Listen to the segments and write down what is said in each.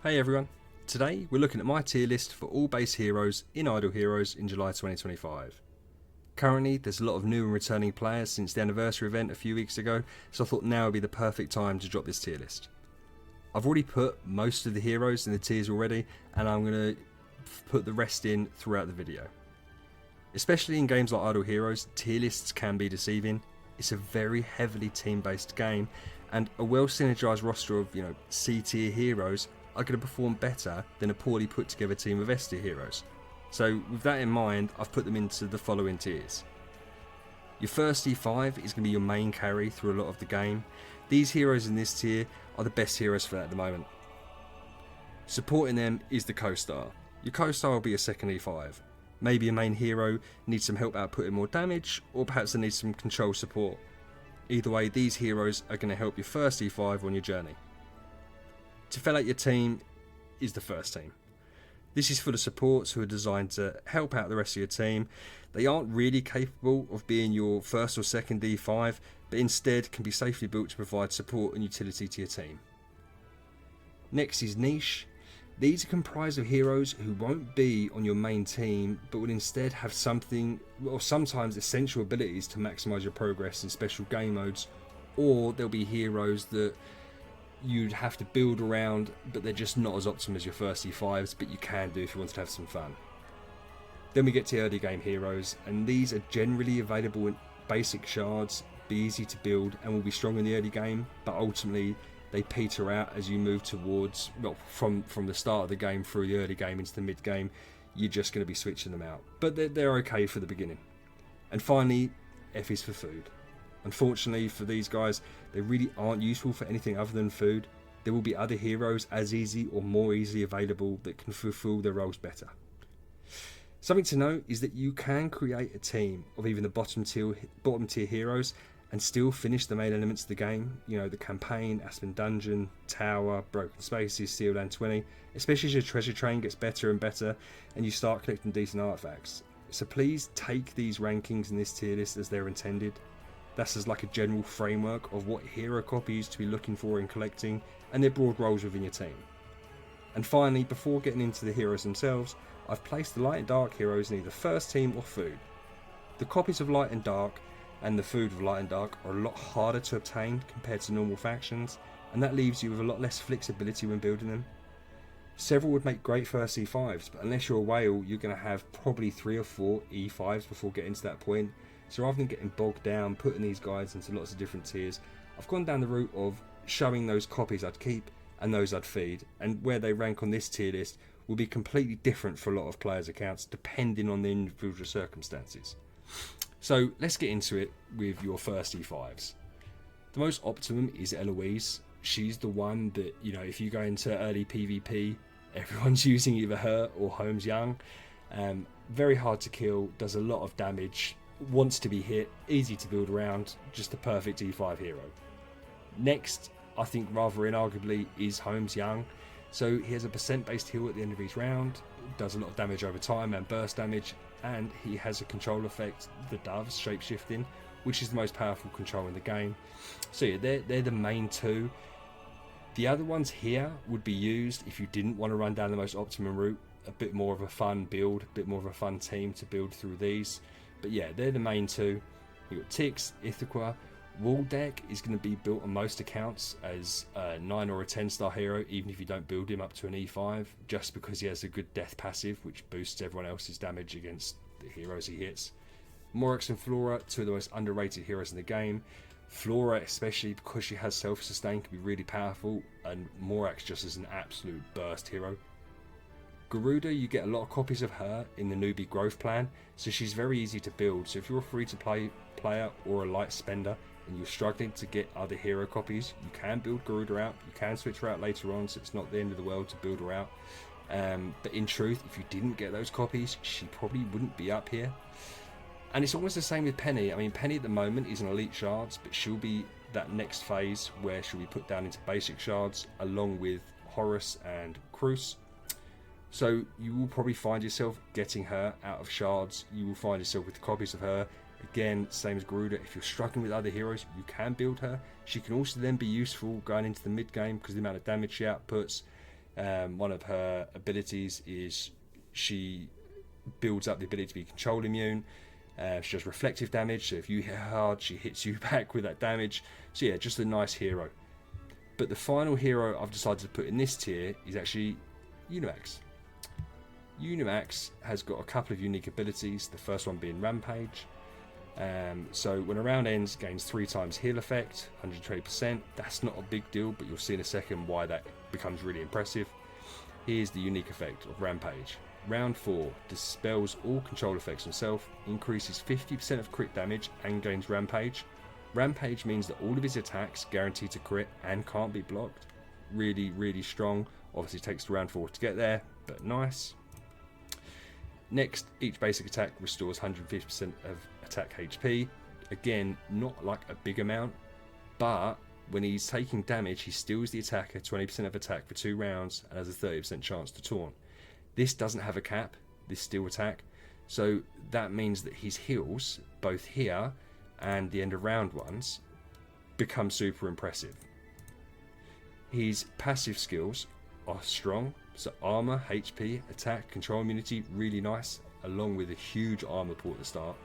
Hey everyone, today we're looking at my tier list for all base heroes in Idle Heroes in July 2025. Currently there's a lot of new and returning players since the anniversary event a few weeks ago, so I thought now would be the perfect time to drop this tier list. I've already put most of the heroes in the tiers already, and I'm going to put the rest in throughout the video. Especially in games like Idle Heroes, tier lists can be deceiving. It's a very heavily team based game, and a well synergised roster of C tier heroes are going to perform better than a poorly put together team of S tier heroes. So with that in mind, I've put them into the following tiers. Your first E5 is going to be your main carry through a lot of the game. These heroes in this tier are the best heroes for that at the moment. Supporting them is the co-star. Your co-star will be a second E5. Maybe a main hero needs some help outputting more damage, or perhaps they need some control support. Either way, these heroes are going to help your first E5 on your journey. To fill out your team is the first team. This is full of supports who are designed to help out the rest of your team. They aren't really capable of being your first or second D5, but instead can be safely built to provide support and utility to your team. Next is niche. These are comprised of heroes who won't be on your main team, but will instead have something, or sometimes essential abilities to maximise your progress in special game modes, or there'll be heroes that you'd have to build around, but they're just not as optimal as your first E5s, but you can do if you want to have some fun. Then we get to early game heroes, and these are generally available in basic shards, be easy to build, and will be strong in the early game, but ultimately they peter out as you move towards, well, from the start of the game through the early game into the mid game. You're just going to be switching them out, but they're okay for the beginning. And finally, F is for food. Unfortunately for these guys, they really aren't useful for anything other than food. There will be other heroes as easy or more easily available that can fulfill their roles better. Something to note is that you can create a team of even the bottom tier heroes and still finish the main elements of the game. The campaign, Aspen Dungeon, Tower, Broken Spaces, Sealed Land 20, especially as your treasure train gets better and better and you start collecting decent artifacts. So please take these rankings in this tier list as they're intended. That's as like a general framework of what hero copies to be looking for in collecting and their broad roles within your team. And finally, before getting into the heroes themselves, I've placed the light and dark heroes in either first team or food. The copies of light and dark and the food of light and dark are a lot harder to obtain compared to normal factions, and that leaves you with a lot less flexibility when building them. Several would make great first E5s, but unless you're a whale, you're going to have probably 3 or 4 E5s before getting to that point. So rather than getting bogged down, putting these guys into lots of different tiers, I've gone down the route of showing those copies I'd keep and those I'd feed, and where they rank on this tier list will be completely different for a lot of players' accounts depending on the individual circumstances. So let's get into it with your first E5s. The most optimum is Eloise. She's the one that, if you go into early PvP, everyone's using either her or Holmes Young. Very hard to kill, does a lot of damage, wants to be hit, easy to build around, just the perfect E5 hero. Next, I think rather inarguably, is Holmes Young. So he has a percent based heal at the end of each round, does a lot of damage over time and burst damage, and he has a control effect, the Doves shapeshifting, which is the most powerful control in the game. So yeah, they're the main two. The other ones here would be used if you didn't want to run down the most optimum route, a bit more of a fun build, a bit more of a fun team to build through these. But yeah, they're the main two. You've got Tix, Ithaca. Waldeck is going to be built on most accounts as a 9 or a 10 star hero, even if you don't build him up to an E5, just because he has a good death passive, which boosts everyone else's damage against the heroes he hits. Morix and Flora, two of the most underrated heroes in the game. Flora, especially because she has self-sustain, can be really powerful, and Morax just is an absolute burst hero. Garuda, you get a lot of copies of her in the newbie growth plan, so she's very easy to build. So if you're a free-to-play player or a light spender and you're struggling to get other hero copies, you can build Garuda out. You can switch her out later on, so it's not the end of the world to build her out. But in truth, if you didn't get those copies, she probably wouldn't be up here. And it's almost the same with Penny. I mean, Penny at the moment is an elite shards, but she'll be that next phase where she'll be put down into basic shards along with Horus and Cruz. So you will probably find yourself getting her out of shards. You will find yourself with copies of her. Again, same as Garuda, if you're struggling with other heroes, you can build her. She can also then be useful going into the mid game because of the amount of damage she outputs. One of her abilities is she builds up the ability to be control immune. She does reflective damage, so if you hit her hard, she hits you back with that damage. So yeah, just a nice hero. But the final hero I've decided to put in this tier is actually Unimax. Unimax has got a couple of unique abilities, the first one being Rampage. So when a round ends, gains 3 times heal effect, 120%. That's not a big deal, but you'll see in a second why that becomes really impressive. Here's the unique effect of Rampage. Round 4, dispels all control effects on self, increases 50% of crit damage and gains Rampage. Rampage means that all of his attacks guaranteed to crit and can't be blocked. Really, really strong. Obviously takes to round 4 to get there, but nice. Next, each basic attack restores 150% of attack HP. Again, not like a big amount, but when he's taking damage, he steals the attacker 20% of attack for 2 rounds and has a 30% chance to taunt. This doesn't have a cap, this steal attack, so that means that his heals, both here and the end of round ones, become super impressive. His passive skills are strong, so armor, HP, attack, control immunity, really nice, along with a huge armor pool at the start.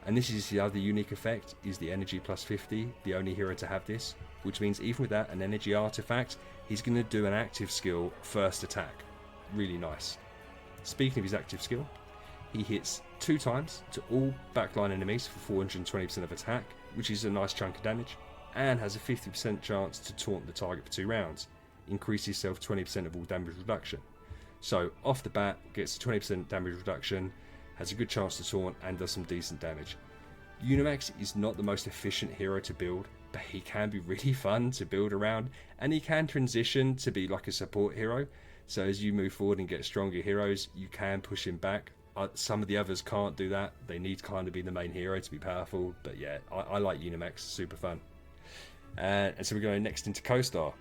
And this is the other unique effect, is the energy plus 50, the only hero to have this, which means even without an energy artifact, he's going to do an active skill first attack. Really nice. Speaking of his active skill, he hits 2 times to all backline enemies for 420% of attack, which is a nice chunk of damage, and has a 50% chance to taunt the target for 2 rounds. Increases self 20% of all damage reduction. So off the bat, gets a 20% damage reduction, has a good chance to taunt, and does some decent damage. Unimax is not the most efficient hero to build, but he can be really fun to build around, and he can transition to be like a support hero. So as you move forward and get stronger heroes, you can push him back. Some of the others can't do that. They need to kind of be the main hero to be powerful. But yeah, I like Unimax, super fun. And so we're going next into co-star.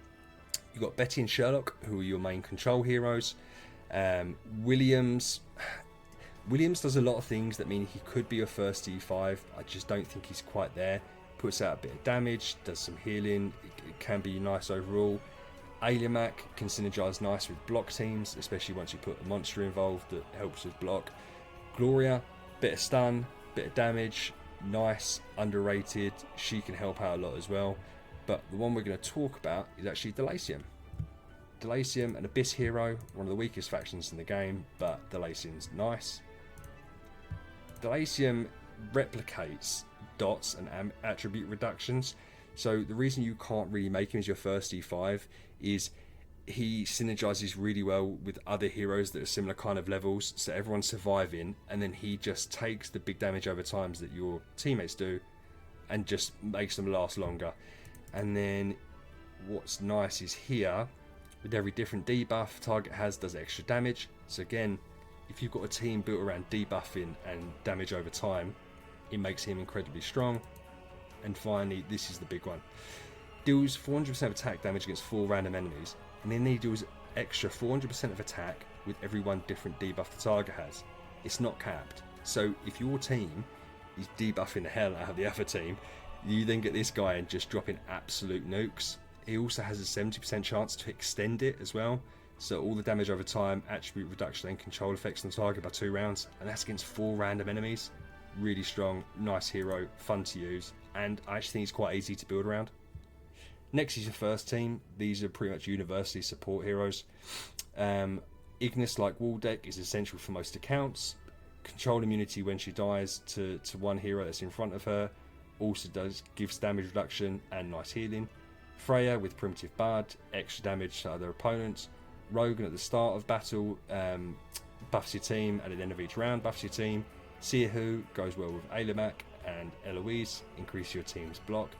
You've got Betty and Sherlock, who are your main control heroes. Williams does a lot of things that mean he could be a first E5. I just don't think he's quite there. Puts out a bit of damage, does some healing. It can be nice overall. Aliamac can synergize nice with block teams, especially once you put a monster involved that helps with block. Gloria, bit of stun, bit of damage, nice, underrated. She can help out a lot as well. But the one we're going to talk about is actually Delacium. Delacium, an Abyss hero, one of the weakest factions in the game, but Delacium's nice. Delacium replicates dots and attribute reductions. So the reason you can't really make him as your first E5 is he synergizes really well with other heroes that are similar kind of levels, so everyone's surviving, and then he just takes the big damage over times that your teammates do and just makes them last longer. And then what's nice is here, with every different debuff target has, does extra damage. So again, if you've got a team built around debuffing and damage over time, it makes him incredibly strong. And finally, this is the big one. Deals 400% attack damage against 4 random enemies, and then he deals extra 400% of attack with every one different debuff the target has. It's not capped. So if your team is debuffing the hell out of the other team, you then get this guy and just dropping absolute nukes. He also has a 70% chance to extend it as well. So all the damage over time, attribute reduction and control effects on the target by 2 rounds, and that's against 4 random enemies. Really strong, nice hero, fun to use, and I actually think he's quite easy to build around. Next is your first team. These are pretty much universally support heroes. Ignis, like Waldeck, is essential for most accounts. Control immunity when she dies to one hero that's in front of her. Also gives damage reduction and nice healing. Freya with Primitive Bard, extra damage to other opponents. Rogan at the start of battle buffs your team, and at the end of each round buffs your team. Siahu goes well with Aliamac, and Eloise, increase your team's block.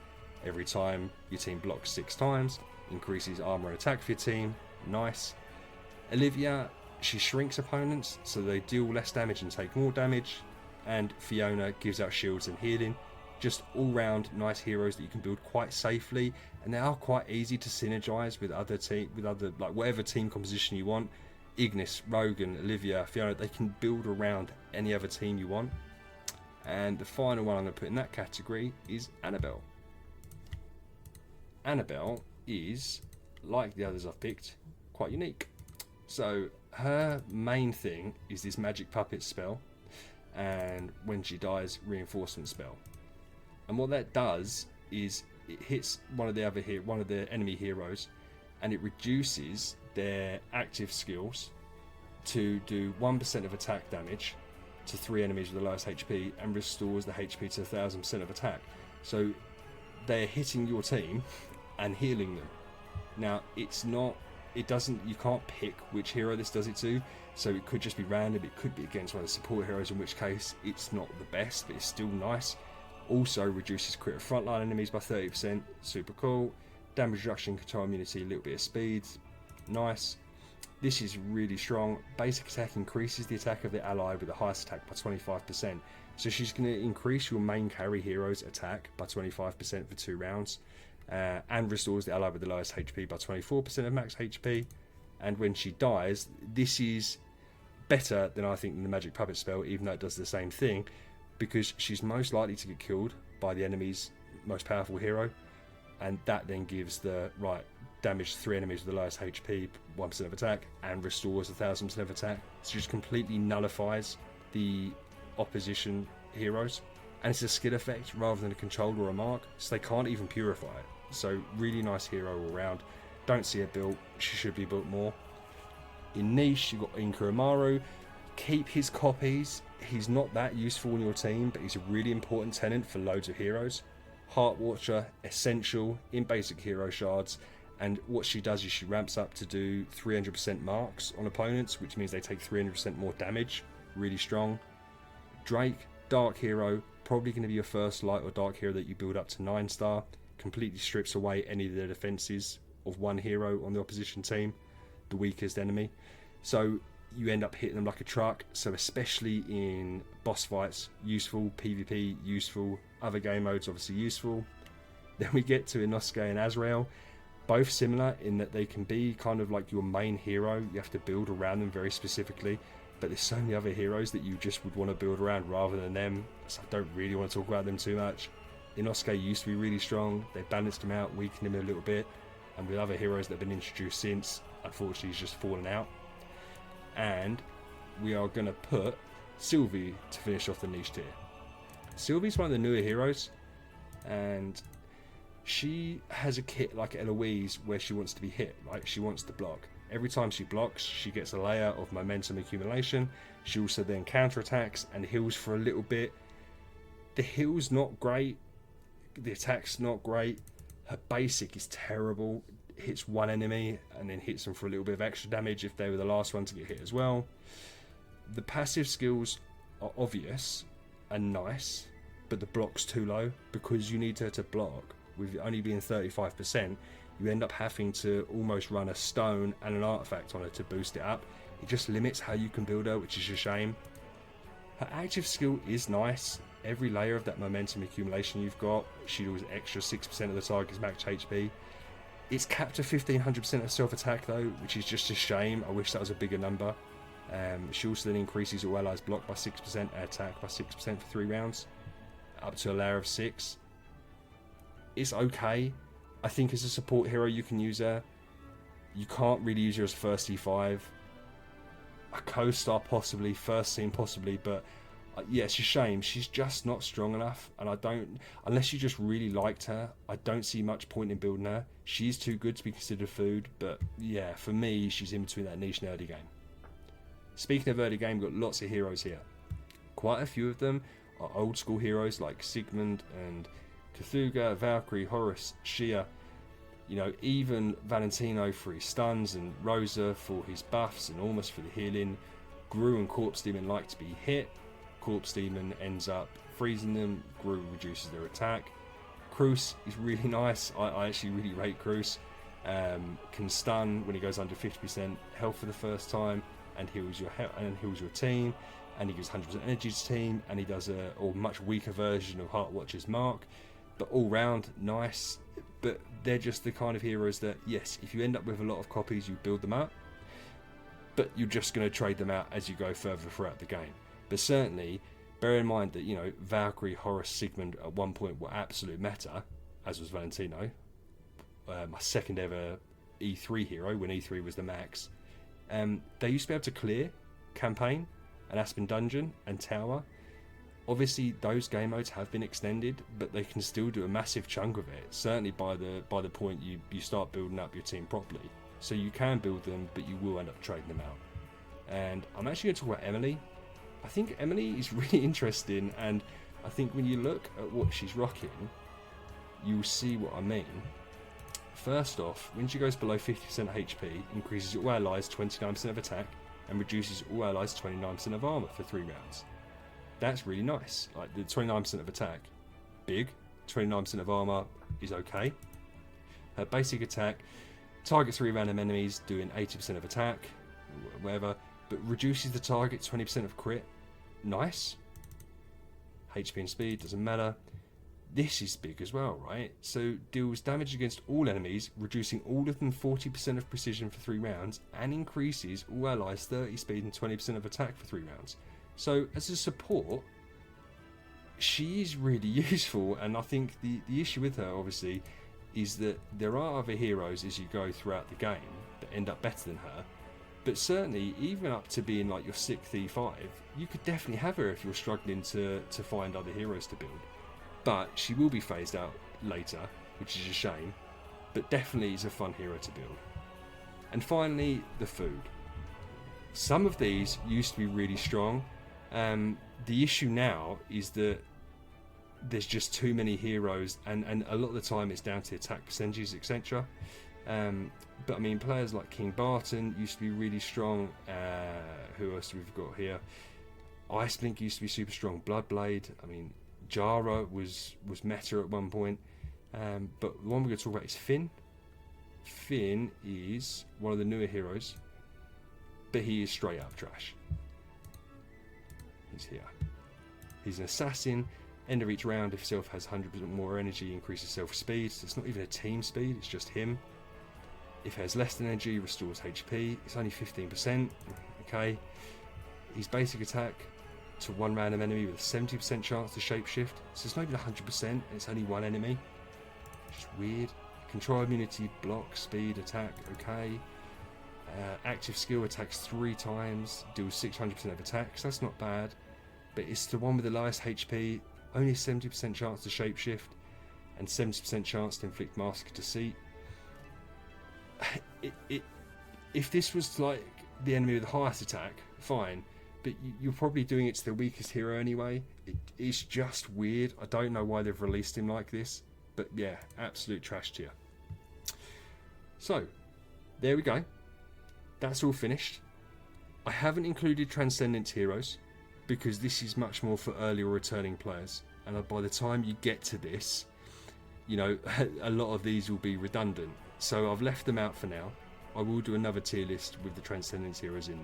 Every time your team blocks 6 times, increases armor and attack for your team. Nice. Olivia, she shrinks opponents so they deal less damage and take more damage. And Fiona gives out shields and healing. Just all round nice heroes that you can build quite safely, and they are quite easy to synergize with other like whatever team composition you want. Ignis, Rogan, Olivia, Fiona, they can build around any other team you want. And the final one I'm going to put in that category is Annabelle. Annabelle is, like the others I've picked, quite unique. So her main thing is this magic puppet spell, and when she dies, reinforcement spell. And what that does is it hits one of the enemy heroes, and it reduces their active skills to do 1% of attack damage to 3 enemies with the lowest HP, and restores the HP to 1000% of attack. So they're hitting your team and healing them. Now you can't pick which hero this does it to, so it could just be random, it could be against one of the support heroes, in which case it's not the best, but it's still nice. Also reduces crit of frontline enemies by 30%, super cool. Damage reduction, control immunity, a little bit of speed, nice. This is really strong. Basic attack increases the attack of the ally with the highest attack by 25%. So she's going to increase your main carry hero's attack by 25% for 2 rounds. And restores the ally with the lowest HP by 24% of max HP. And when she dies, this is better than I think than the magic puppet spell, even though it does the same thing, because she's most likely to get killed by the enemy's most powerful hero, and that then gives the damage to 3 enemies with the lowest HP, 1% of attack, and restores 1000% of attack. So just completely nullifies the opposition heroes, and it's a skill effect rather than a control or a mark, so they can't even purify it. So really nice hero all round. Don't see her built, she should be built more. In niche, you've got Inkurumaru. Keep his copies. He's not that useful in your team, but he's a really important tenant for loads of heroes. Heart Watcher, essential in basic hero shards, and what she does is she ramps up to do 300% marks on opponents, which means they take 300% more damage. Really strong. Drake, dark hero, probably going to be your first light or dark hero that you build up to 9-star. Completely strips away any of the defenses of one hero on the opposition team, the weakest enemy. So you end up hitting them like a truck. So especially in boss fights, useful. PvP, useful. Other game modes, obviously useful. Then we get to Inosuke and Azrael. Both similar in that they can be kind of like your main hero. You have to build around them very specifically. But there's so many other heroes that you just would want to build around rather than them. So I don't really want to talk about them too much. Inosuke used to be really strong. They balanced him out, weakened him a little bit. And with other heroes that have been introduced since, unfortunately he's just fallen out. And we are going to put Sylvie to finish off the niche tier. Sylvie's one of the newer heroes, and she has a kit like Eloise where she wants to be hit, right? She wants to block. Every time she blocks, she gets a layer of momentum accumulation. She also then counterattacks and heals for a little bit. The heal's not great. The attack's not great. Her basic is terrible. Hits one enemy and then hits them for a little bit of extra damage if they were the last one to get hit as well. The passive skills are obvious and nice, but the block's too low. Because you need her to block with it only being 35%, you end up having to almost run a stone and an artifact on her to boost it up. It just limits how you can build her, which is a shame. Her active skill is nice. Every layer of that momentum accumulation you've got, she does extra 6% of the target's max HP. It's capped at 1500% of self-attack though, which is just a shame. I wish that was a bigger number. She also then increases all allies block by 6% and attack by 6% for 3 rounds, up to a layer of 6. It's okay. I think as a support hero you can use her. You can't really use her as first C5. A co-star possibly, first team possibly, but yeah, it's a shame. She's just not strong enough, and I don't, unless you just really liked her, I don't see much point in building her. She's too good to be considered food, but yeah, for me, she's in between that niche and early game. Speaking of early game, we've got lots of heroes here. Quite a few of them are old school heroes like Sigmund and Cthulhu, Valkyrie, Horus, Shia. You know, even Valentino for his stuns, and Rosa for his buffs, and Ormus for the healing. Gru and Corpse Demon like to be hit. Corpse Demon ends up freezing them. Gru reduces their attack. Cruz is really nice. I actually really rate Cruz. Can stun when he goes under 50% health for the first time, and heals your team, and he gives 100% energy to team, and he does a much weaker version of Heart Watcher's Mark. But all round nice. But they're just the kind of heroes that, yes, if you end up with a lot of copies, you build them up, but you're just going to trade them out as you go further throughout the game. But certainly, bear in mind that, you know, Valkyrie, Horus, Sigmund at one point were absolute meta, as was Valentino. My second ever E3 hero, when E3 was the max. They used to be able to clear Campaign and Aspen Dungeon and Tower. Obviously, those game modes have been extended, but they can still do a massive chunk of it. Certainly by the point you start building up your team properly. So you can build them, but you will end up trading them out. And I'm actually going to talk about Emily. I think Emily is really interesting, and I think when you look at what she's rocking, you'll see what I mean. First off, when she goes below 50% HP, increases all allies 29% of attack, and reduces all allies 29% of armor for 3 rounds. That's really nice. Like, the 29% of attack, big. 29% of armor is okay. Her basic attack targets 3 random enemies, doing 80% of attack, whatever, but reduces the target 20% of crit. Nice. HP and speed, doesn't matter. This is big as well, right? So deals damage against all enemies, reducing all of them 40% of precision for 3 rounds, and increases all allies 30 speed and 20% of attack for 3 rounds. So as a support, she is really useful, and I think the issue with her, obviously, is that there are other heroes as you go throughout the game that end up better than her. But certainly, even up to being like your 6th E5, you could definitely have her if you're struggling to find other heroes to build. But she will be phased out later, which is a shame, but definitely is a fun hero to build. And finally, the food. Some of these used to be really strong. The issue now is that there's just too many heroes, and a lot of the time it's down to attack percentages, etc. But I mean, players like King Barton used to be really strong. Who else have we got here? Iceblink used to be super strong. Bloodblade, I mean, Jara was meta at one point. But the one we're going to talk about is Finn. Finn is one of the newer heroes, but he is straight up trash. He's here. He's an assassin. End of each round, if self has 100% more energy, increases self speed. So it's not even a team speed, it's just him. If it has less than energy, restores HP. It's only 15%. Okay. His basic attack to 1 random enemy with a 70% chance to shapeshift. So it's not even 100%, and it's only 1 enemy. Just weird. Control immunity, block, speed, attack, okay. Active skill attacks 3 times, deals 600% of attacks. That's not bad. But it's the one with the lowest HP, only 70% chance to shapeshift, and 70% chance to inflict Mask of Deceit. If this was like the enemy with the highest attack, fine, but you're probably doing it to the weakest hero anyway. It's just weird. I don't know why they've released him like this, but yeah, absolute trash tier. So there we go, that's all finished. I haven't included Transcendent heroes because this is much more for early or returning players, and by the time you get to this, you know, a lot of these will be redundant. So I've left them out for now. I will do another tier list with the Transcendence heroes in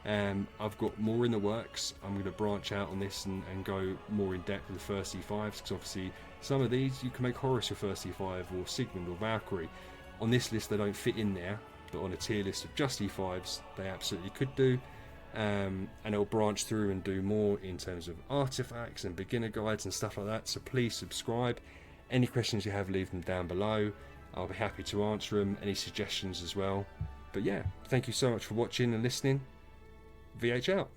there. I've got more in the works. I'm going to branch out on this and go more in depth with the first E5s, because obviously some of these you can make Horus your first E5, or Sigmund or Valkyrie. On this list they don't fit in there, but on a tier list of just E5s they absolutely could do. And it'll branch through and do more in terms of artifacts and beginner guides and stuff like that. So please subscribe. Any questions you have, leave them down below. I'll be happy to answer them. Any suggestions as well. But yeah, thank you so much for watching and listening. VH out.